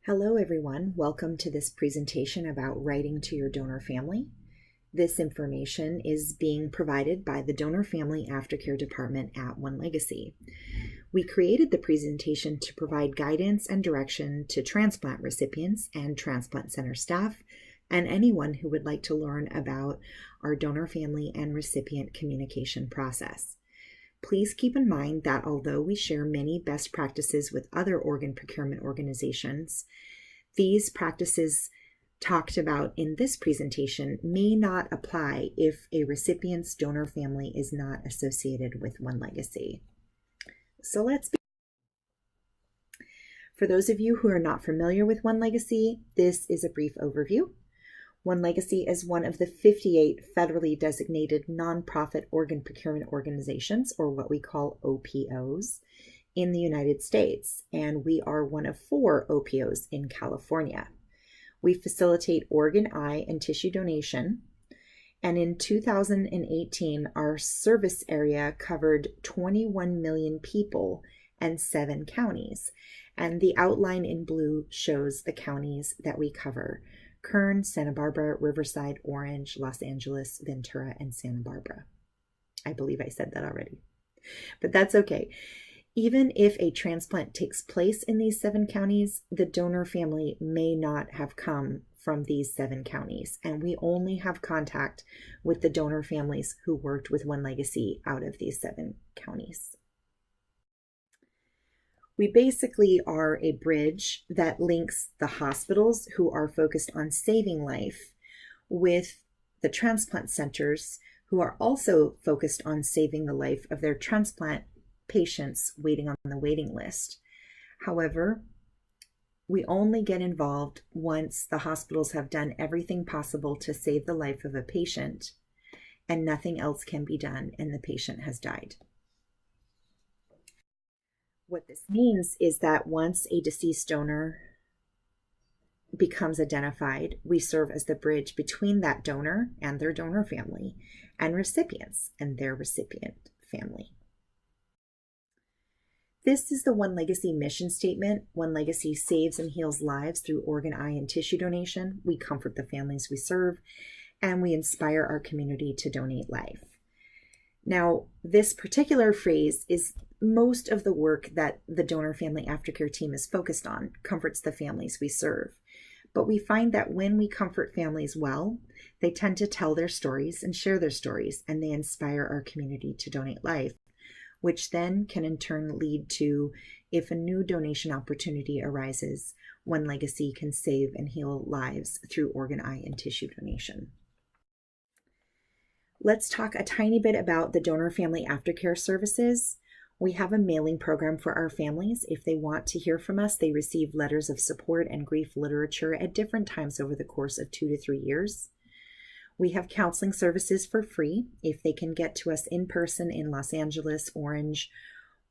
Hello everyone, welcome to this presentation about writing to your donor family. This information is being provided by the Donor Family Aftercare Department at OneLegacy. We created the presentation to provide guidance and direction to transplant recipients and transplant center staff and anyone who would like to learn about our donor family and recipient communication process. Please keep in mind that although we share many best practices with other organ procurement organizations, these practices talked about in this presentation may not apply if a recipient's donor family is not associated with OneLegacy. So let's begin. For those of you who are not familiar with OneLegacy, this is a brief overview. OneLegacy is one of the 58 federally designated nonprofit organ procurement organizations, or what we call OPOs, in the United States, and we are one of 4 OPOs in California. We facilitate organ, eye, and tissue donation, and in 2018, our service area covered 21 million people and 7 counties, and the outline in blue shows the counties that we cover: Kern, Santa Barbara, Riverside, Orange, Los Angeles, Ventura, and Santa Barbara. I believe I said that already, but that's okay. Even if a transplant takes place in these 7 counties, the donor family may not have come from these 7 counties, and we only have contact with the donor families who worked with OneLegacy out of these 7 counties. We basically are a bridge that links the hospitals who are focused on saving life with the transplant centers who are also focused on saving the life of their transplant patients waiting on the waiting list. However, we only get involved once the hospitals have done everything possible to save the life of a patient and nothing else can be done and the patient has died. What this means is that once a deceased donor becomes identified, we serve as the bridge between that donor and their donor family and recipients and their recipient family. This is the OneLegacy mission statement. OneLegacy saves and heals lives through organ, eye, and tissue donation. We comfort the families we serve, and we inspire our community to donate life. Now, this particular phrase is most of the work that the Donor Family Aftercare team is focused on, comforts the families we serve. But we find that when we comfort families well, they tend to tell their stories and share their stories, and they inspire our community to donate life, which then can in turn lead to, if a new donation opportunity arises, OneLegacy can save and heal lives through organ, eye, and tissue donation. Let's talk a tiny bit about the Donor Family Aftercare services. We have a mailing program for our families. If they want to hear from us, they receive letters of support and grief literature at different times over the course of 2 to 3 years. We have counseling services for free if they can get to us in person in Los Angeles, Orange,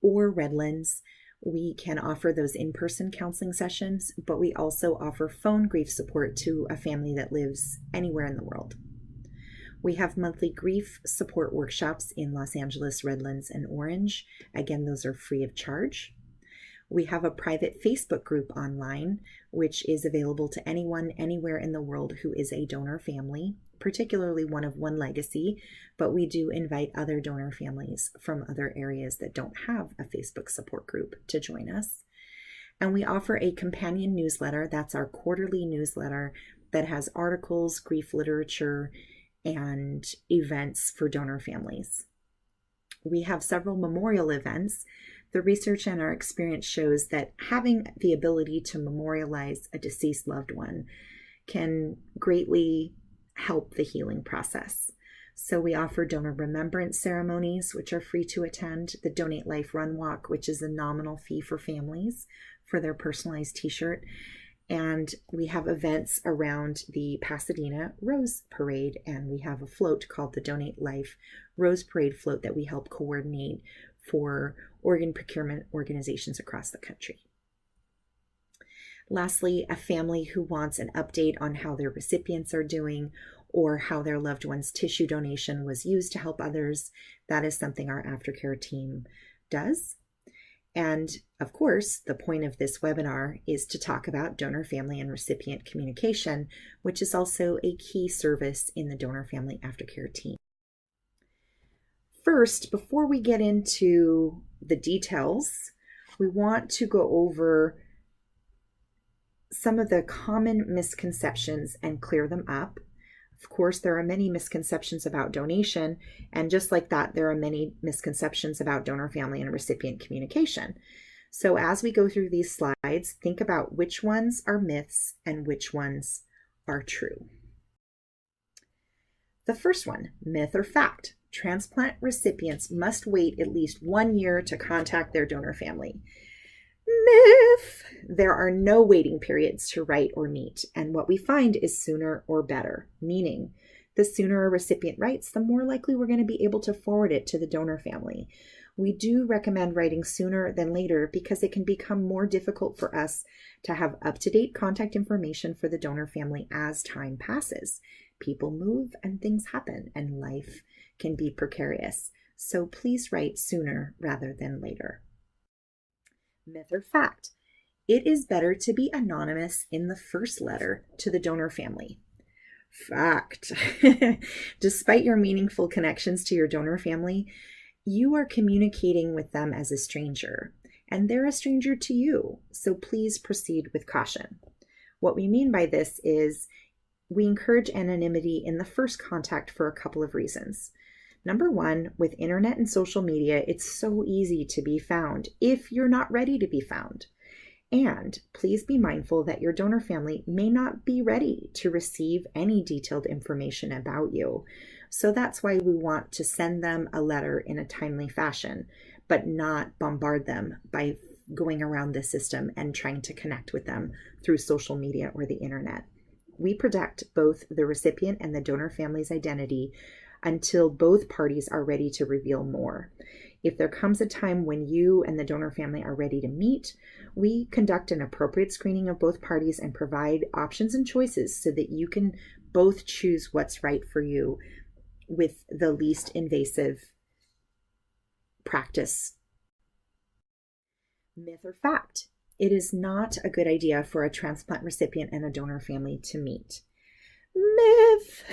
or Redlands. We can offer those in-person counseling sessions, but we also offer phone grief support to a family that lives anywhere in the world. We have monthly grief support workshops in Los Angeles, Redlands, and Orange. Again, those are free of charge. We have a private Facebook group online, which is available to anyone anywhere in the world who is a donor family, particularly one of OneLegacy, but we do invite other donor families from other areas that don't have a Facebook support group to join us. And we offer a companion newsletter. That's our quarterly newsletter that has articles, grief literature, and events for donor families. We have several memorial events. The research and our experience shows that having the ability to memorialize a deceased loved one can greatly help the healing process. So we offer donor remembrance ceremonies, which are free to attend, the Donate Life Run Walk, which is a nominal fee for families for their personalized t-shirt, and we have events around the Pasadena Rose Parade, and we have a float called the Donate Life Rose Parade float that we help coordinate for organ procurement organizations across the country. Lastly, a family who wants an update on how their recipients are doing or how their loved one's tissue donation was used to help others, that is something our aftercare team does. And of course, the point of this webinar is to talk about donor family and recipient communication, which is also a key service in the Donor Family Aftercare team. First, before we get into the details, we want to go over some of the common misconceptions and clear them up. Of course, there are many misconceptions about donation, and just like that, there are many misconceptions about donor family and recipient communication. So as we go through these slides, think about which ones are myths and which ones are true. The first one, myth or fact. Transplant recipients must wait at least 1 year to contact their donor family. Myth! There are no waiting periods to write or meet, and what we find is sooner or better, meaning the sooner a recipient writes, the more likely we're going to be able to forward it to the donor family. We do recommend writing sooner than later because it can become more difficult for us to have up-to-date contact information for the donor family as time passes. People move and things happen, and life can be precarious. So please write sooner rather than later. Myth or fact, it is better to be anonymous in the first letter to the donor family. Fact. Despite your meaningful connections to your donor family, you are communicating with them as a stranger, and they're a stranger to you, so please proceed with caution. What we mean by this is we encourage anonymity in the first contact for a couple of reasons. Number one, with internet and social media, it's so easy to be found if you're not ready to be found. And please be mindful that your donor family may not be ready to receive any detailed information about you. So that's why we want to send them a letter in a timely fashion, but not bombard them by going around the system and trying to connect with them through social media or the internet. We protect both the recipient and the donor family's identity until both parties are ready to reveal more. If there comes a time when you and the donor family are ready to meet, we conduct an appropriate screening of both parties and provide options and choices so that you can both choose what's right for you with the least invasive practice. Myth or fact, it is not a good idea for a transplant recipient and a donor family to meet. Myth!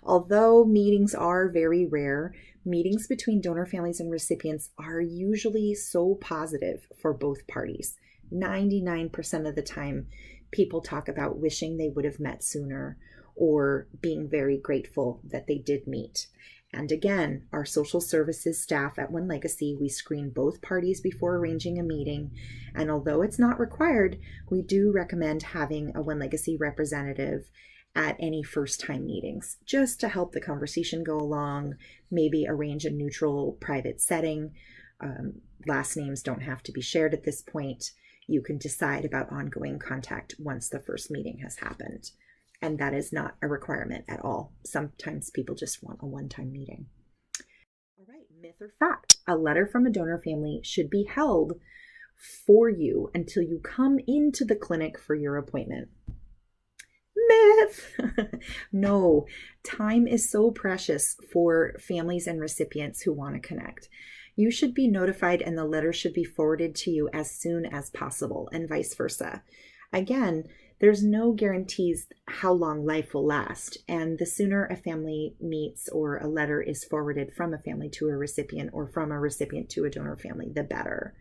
Although meetings are very rare, meetings between donor families and recipients are usually so positive for both parties. 99% of the time, people talk about wishing they would have met sooner or being very grateful that they did meet. And again, our social services staff at OneLegacy, we screen both parties before arranging a meeting. And although it's not required, we do recommend having a OneLegacy representative at any first-time meetings, just to help the conversation go along, maybe arrange a neutral private setting. Last names don't have to be shared at this point. You can decide about ongoing contact once the first meeting has happened. And that is not a requirement at all. Sometimes people just want a one-time meeting. All right, myth or fact, a letter from a donor family should be held for you until you come into the clinic for your appointment. Myth! No, time is so precious for families and recipients who want to connect. You should be notified and the letter should be forwarded to you as soon as possible and vice versa. Again, there's no guarantees how long life will last, and the sooner a family meets or a letter is forwarded from a family to a recipient or from a recipient to a donor family, the better.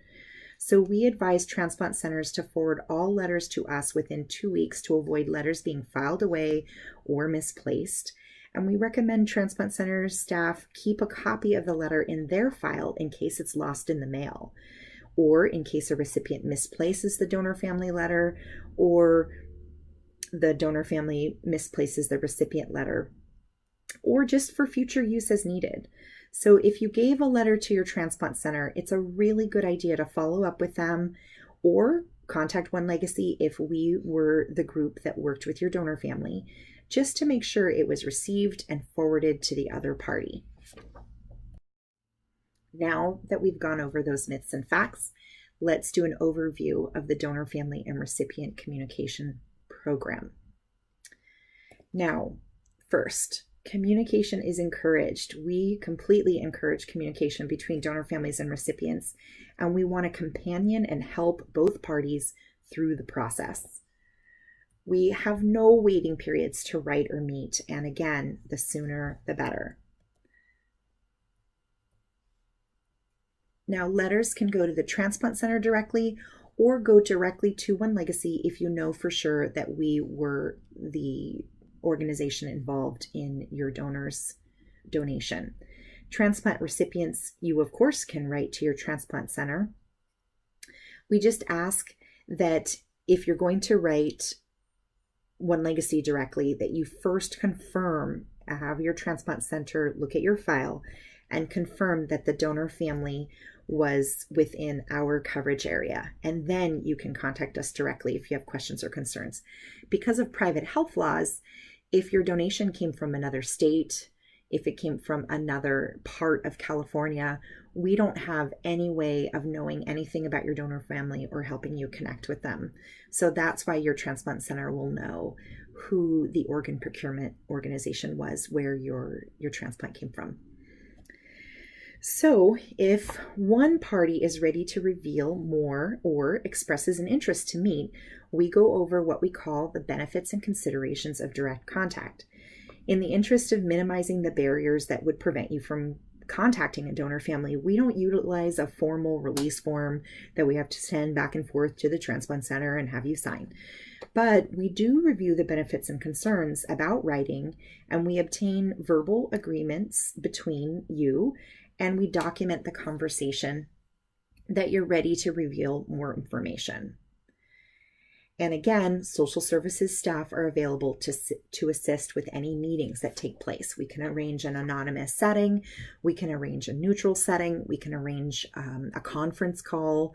So we advise transplant centers to forward all letters to us within 2 weeks to avoid letters being filed away or misplaced. And we recommend transplant center staff keep a copy of the letter in their file in case it's lost in the mail, or in case a recipient misplaces the donor family letter, or the donor family misplaces the recipient letter, or just for future use as needed. So if you gave a letter to your transplant center, it's a really good idea to follow up with them or contact OneLegacy if we were the group that worked with your donor family, just to make sure it was received and forwarded to the other party. Now that we've gone over those myths and facts, let's do an overview of the donor family and recipient communication program. Now, first, Communication is encouraged. We completely encourage communication between donor families and recipients, and we want to companion and help both parties through the process. We have no waiting periods to write or meet, and again, the sooner the better. Now, letters can go to the transplant center directly or go directly to OneLegacy if you know for sure that we were the organization involved in your donor's donation. Transplant recipients, you of course can write to your transplant center. We just ask that if you're going to write OneLegacy directly, that you first confirm, have your transplant center look at your file and confirm that the donor family was within our coverage area. And then you can contact us directly if you have questions or concerns. Because of private health laws, if your donation came from another state, if it came from another part of California, we don't have any way of knowing anything about your donor family or helping you connect with them. So that's why your transplant center will know who the organ procurement organization was where your transplant came from. So if one party is ready to reveal more or expresses an interest to meet, we go over what we call the benefits and considerations of direct contact. In the interest of minimizing the barriers that would prevent you from contacting a donor family, we don't utilize a formal release form that we have to send back and forth to the transplant center and have you sign. But we do review the benefits and concerns about writing, and we obtain verbal agreements between you, and we document the conversation that you're ready to reveal more information. And again, social services staff are available to assist with any meetings that take place. We can arrange an anonymous setting. We can arrange a neutral setting. We can arrange a conference call.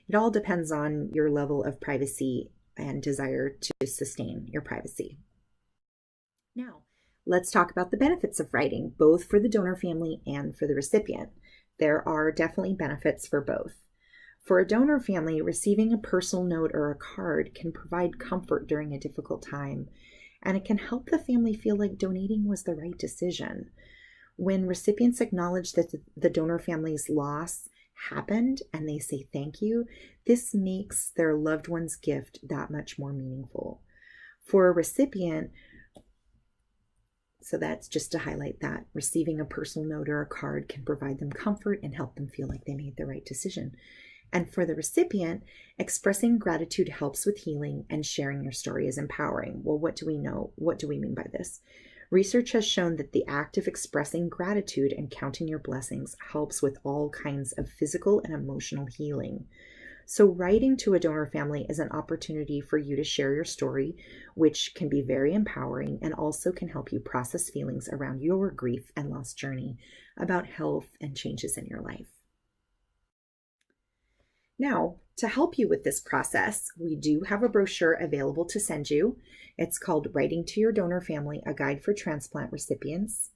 It all depends on your level of privacy and desire to sustain your privacy. Now, let's talk about the benefits of writing, both for the donor family and for the recipient. There are definitely benefits for both. For a donor family, receiving a personal note or a card can provide comfort during a difficult time, and it can help the family feel like donating was the right decision. When recipients acknowledge that the donor family's loss happened and they say thank you, this makes their loved one's gift that much more meaningful. For a recipient, so that's just to highlight that, receiving a personal note or a card can provide them comfort and help them feel like they made the right decision. And for the recipient, expressing gratitude helps with healing, and sharing your story is empowering. Well, what do we know? What do we mean by this? Research has shown that the act of expressing gratitude and counting your blessings helps with all kinds of physical and emotional healing. So writing to a donor family is an opportunity for you to share your story, which can be very empowering and also can help you process feelings around your grief and loss journey, about health and changes in your life. Now, to help you with this process, we do have a brochure available to send you. It's called Writing to Your Donor Family, A Guide for Transplant Recipients.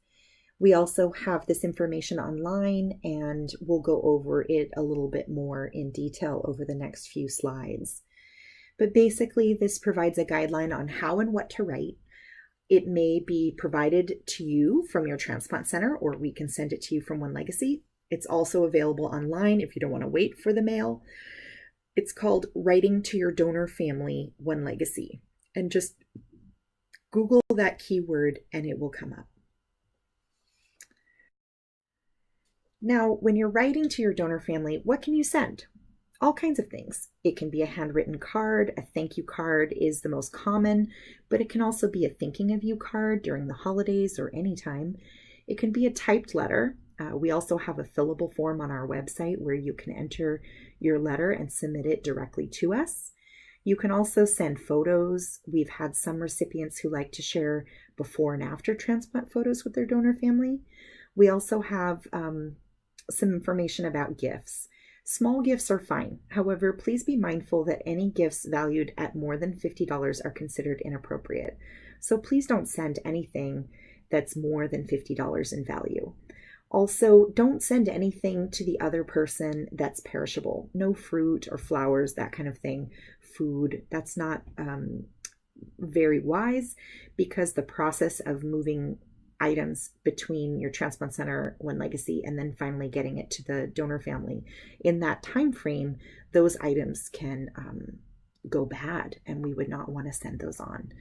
We also have this information online, and we'll go over it a little bit more in detail over the next few slides. But basically, this provides a guideline on how and what to write. It may be provided to you from your transplant center, or we can send it to you from OneLegacy. It's also available online if you don't want to wait for the mail. It's called Writing to Your Donor Family, OneLegacy. And just Google that keyword and it will come up. Now, when you're writing to your donor family, what can you send? All kinds of things. It can be a handwritten card. A thank you card is the most common, but it can also be a thinking of you card during the holidays or anytime. It can be a typed letter. We also have a fillable form on our website where you can enter your letter and submit it directly to us. You can also send photos. We've had some recipients who like to share before and after transplant photos with their donor family. We also have some information about gifts. Small gifts are fine. However, please be mindful that any gifts valued at more than $50 are considered inappropriate. So please don't send anything that's more than $50 in value. Also, don't send anything to the other person that's perishable. No fruit or flowers, that kind of thing. Food, that's not very wise, because the process of moving items between your transplant center, OneLegacy, and then finally getting it to the donor family. In that time frame, those items can go bad, and we would not want to send those on.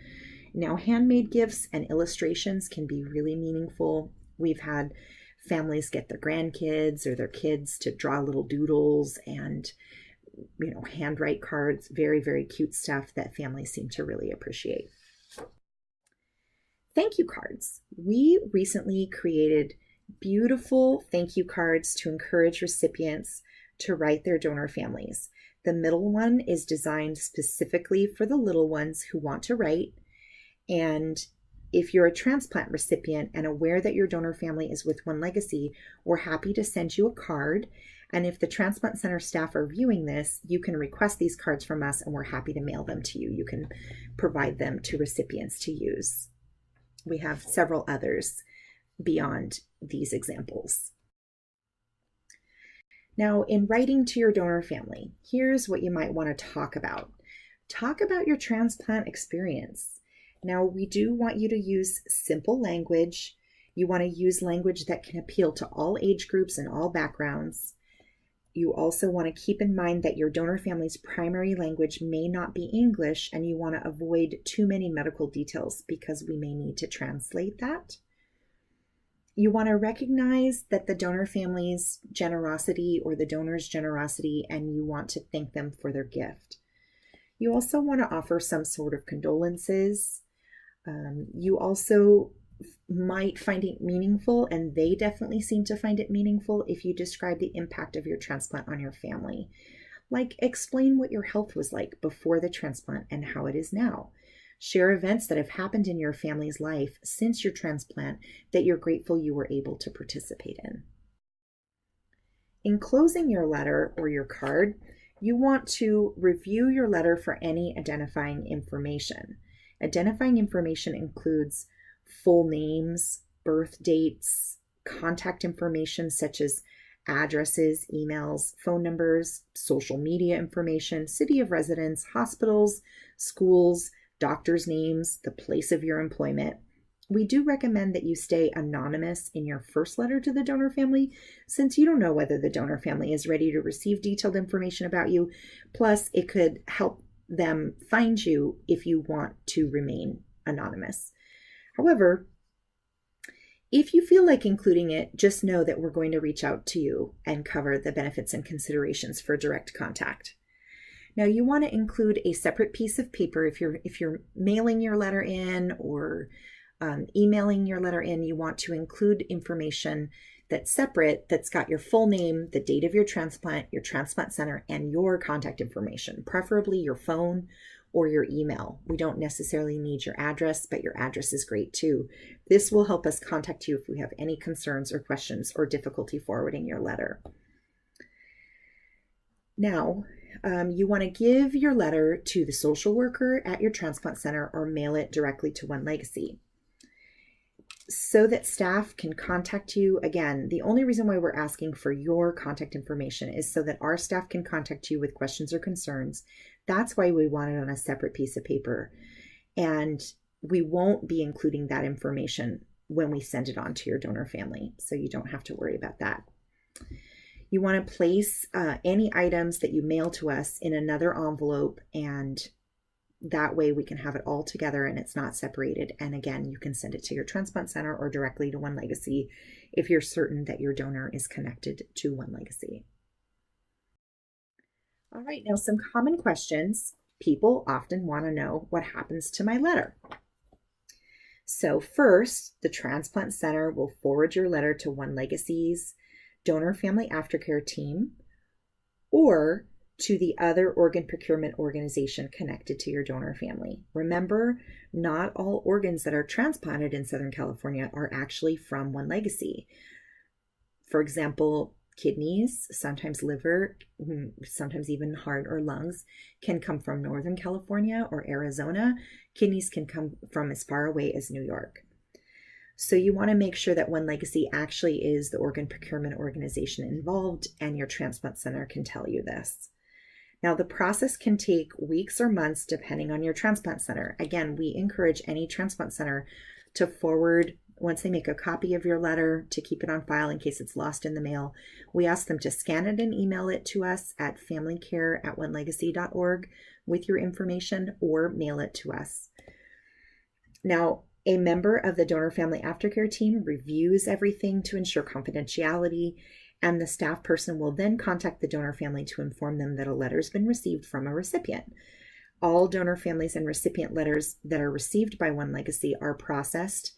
Now, handmade gifts and illustrations can be really meaningful. We've had families get their grandkids or their kids to draw little doodles and handwrite cards. Very, very cute stuff that families seem to really appreciate. Thank you cards. We recently created beautiful thank you cards to encourage recipients to write their donor families. The middle one is designed specifically for the little ones who want to write. And if you're a transplant recipient and aware that your donor family is with OneLegacy, we're happy to send you a card. And if the transplant center staff are viewing this, you can request these cards from us and we're happy to mail them to you. You can provide them to recipients to use. We have several others beyond these examples. Now, in writing to your donor family, here's what you might want to talk about. Talk about your transplant experience. Now, we do want you to use simple language. You want to use language that can appeal to all age groups and all backgrounds. You also want to keep in mind that your donor family's primary language may not be English, and you want to avoid too many medical details because we may need to translate that. You want to recognize that the donor family's generosity or the donor's generosity, and you want to thank them for their gift. You also want to offer some sort of condolences. You also might find it meaningful, and they definitely seem to find it meaningful, if you describe the impact of your transplant on your family. Like, explain what your health was like before the transplant and how it is now. Share events that have happened in your family's life since your transplant that you're grateful you were able to participate in. In closing your letter or your card, you want to review your letter for any identifying information. Identifying information includes full names, birth dates, contact information such as addresses, emails, phone numbers, social media information, city of residence, hospitals, schools, doctors' names, the place of your employment. We do recommend that you stay anonymous in your first letter to the donor family, since you don't know whether the donor family is ready to receive detailed information about you. Plus, it could help them find you if you want to remain anonymous. However, if you feel like including it, just know that we're going to reach out to you and cover the benefits and considerations for direct contact. Now, you want to include a separate piece of paper if you're mailing your letter in or emailing your letter in. You want to include information that's separate, that's got your full name, the date of your transplant center, and your contact information, preferably your phone or your email. We don't necessarily need your address, but your address is great too. This will help us contact you if we have any concerns or questions or difficulty forwarding your letter. Now, you want to give your letter to the social worker at your transplant center or mail it directly to OneLegacy so that staff can contact you. Again, the only reason why we're asking for your contact information is so that our staff can contact you with questions or concerns. That's why we want it on a separate piece of paper. And we won't be including that information when we send it on to your donor family, so you don't have to worry about that. You want to place any items that you mail to us in another envelope, and that way we can have it all together and it's not separated. And again, you can send it to your transplant center or directly to OneLegacy if you're certain that your donor is connected to OneLegacy. All right, now some common questions. People often want to know what happens to my letter. So first, the transplant center will forward your letter to OneLegacy's Donor Family Aftercare team or to the other organ procurement organization connected to your donor family. Remember, not all organs that are transplanted in Southern California are actually from OneLegacy. For example, kidneys, sometimes liver, sometimes even heart or lungs can come from Northern California or Arizona. Kidneys can come from as far away as New York. So you want to make sure that OneLegacy actually is the organ procurement organization involved, and your transplant center can tell you this. Now, the process can take weeks or months depending on your transplant center. Again, we encourage any transplant center to forward once they make a copy of your letter to keep it on file in case it's lost in the mail, we ask them to scan it and email it to us at familycare@onelegacy.org with your information, or mail it to us. Now, a member of the Donor Family Aftercare team reviews everything to ensure confidentiality, and the staff person will then contact the donor family to inform them that a letter has been received from a recipient. All donor families and recipient letters that are received by OneLegacy are processed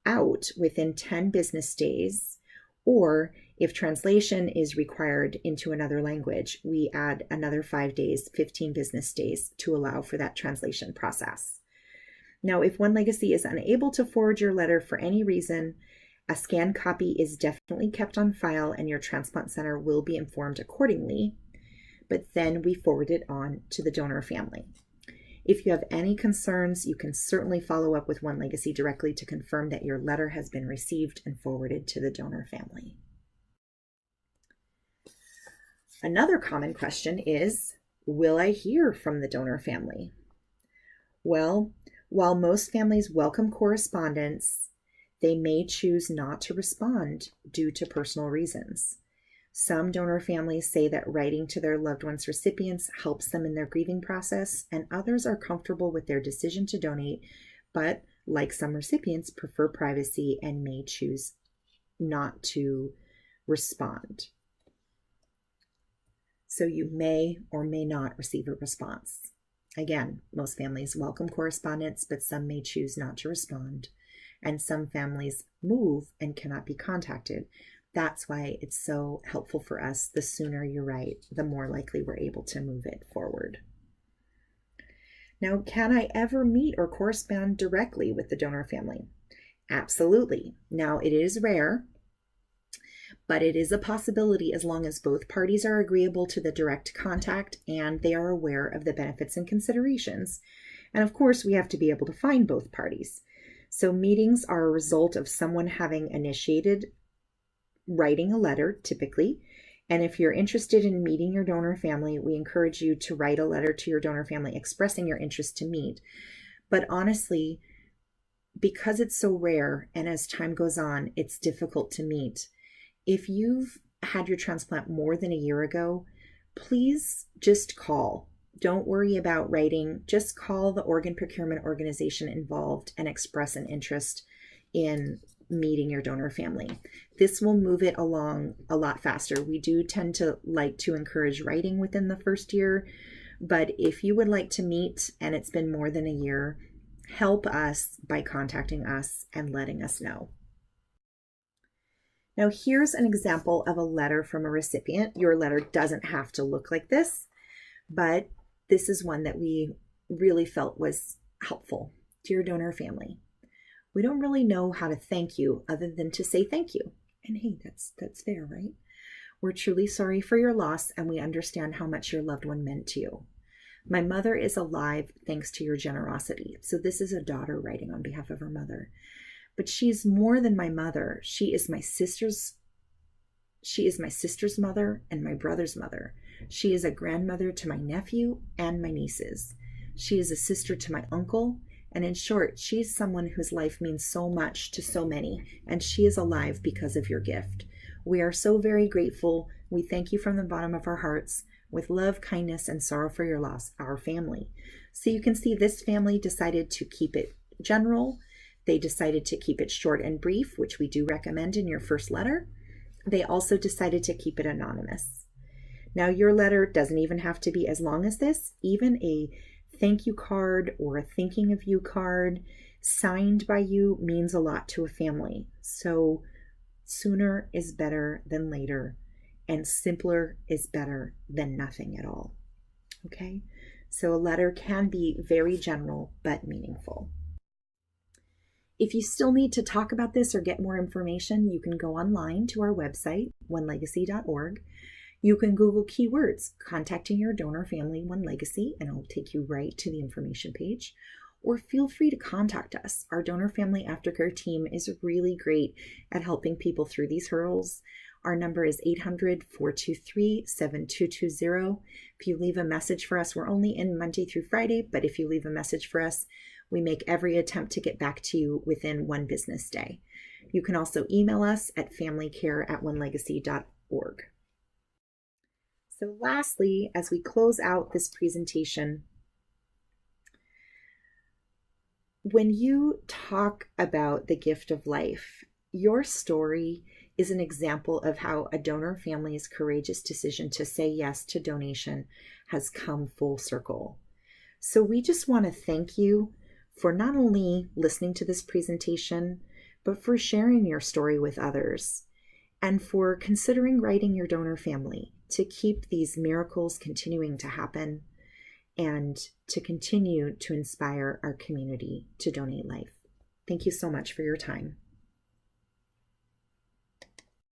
out within 10 business days, or if translation is required into another language, we add another 5 days, 15 business days to allow for that translation process. Now, if OneLegacy is unable to forward your letter for any reason, a scanned copy is definitely kept on file and your transplant center will be informed accordingly, but then we forward it on to the donor family. If you have any concerns, you can certainly follow up with OneLegacy directly to confirm that your letter has been received and forwarded to the donor family. Another common question is, will I hear from the donor family? Well, while most families welcome correspondence, they may choose not to respond due to personal reasons. Some donor families say that writing to their loved ones' recipients helps them in their grieving process, and others are comfortable with their decision to donate, but like some recipients, prefer privacy and may choose not to respond. So you may or may not receive a response. Again, most families welcome correspondence, but some may choose not to respond, and some families move and cannot be contacted. That's why it's so helpful for us. The sooner you write, the more likely we're able to move it forward. Now, can I ever meet or correspond directly with the donor family? Absolutely. Now, it is rare, but it is a possibility as long as both parties are agreeable to the direct contact and they are aware of the benefits and considerations. And of course, we have to be able to find both parties. So meetings are a result of someone having initiated writing a letter, typically. And if you're interested in meeting your donor family, we encourage you to write a letter to your donor family expressing your interest to meet. But honestly, because it's so rare and as time goes on, it's difficult to meet. If you've had your transplant more than a year ago, please just call. Don't worry about writing. Just call the organ procurement organization involved and express an interest in meeting your donor family. This will move it along a lot faster. We do tend to like to encourage writing within the first year, but if you would like to meet and it's been more than a year, help us by contacting us and letting us know. Now, here's an example of a letter from a recipient. Your letter doesn't have to look like this, but this is one that we really felt was helpful. Dear donor family, we don't really know how to thank you other than to say thank you. And hey, that's fair, right? We're truly sorry for your loss, and we understand how much your loved one meant to you. My mother is alive thanks to your generosity. So this is a daughter writing on behalf of her mother. But she's more than my mother. She is my sister's mother and my brother's mother. She is a grandmother to my nephew and my nieces. She is a sister to my uncle. And in short, she's someone whose life means so much to so many, and she is alive because of your gift. We are so very grateful. We thank you from the bottom of our hearts. With love, kindness, and sorrow for your loss, our family. So you can see this family decided to keep it general. They decided to keep it short and brief, which we do recommend in your first letter. They also decided to keep it anonymous. Now, your letter doesn't even have to be as long as this. Even a thank you card or a thinking of you card signed by you means a lot to a family. So sooner is better than later, and simpler is better than nothing at all. Okay? So a letter can be very general but meaningful. If you still need to talk about this or get more information, you can go online to our website, onelegacy.org. You can Google keywords, contacting your donor family, OneLegacy, and it'll take you right to the information page. Or feel free to contact us. Our Donor Family Aftercare team is really great at helping people through these hurdles. Our number is 800-423-7220. If you leave a message for us, we're only in Monday through Friday, but if you leave a message for us, We make every attempt to get back to you within 1 business day. You can also email us at familycare@onelegacy.org. So lastly, as we close out this presentation, when you talk about the gift of life, your story is an example of how a donor family's courageous decision to say yes to donation has come full circle. So we just want to thank you for not only listening to this presentation, but for sharing your story with others, and for considering writing your donor family to keep these miracles continuing to happen and to continue to inspire our community to donate life. Thank you so much for your time.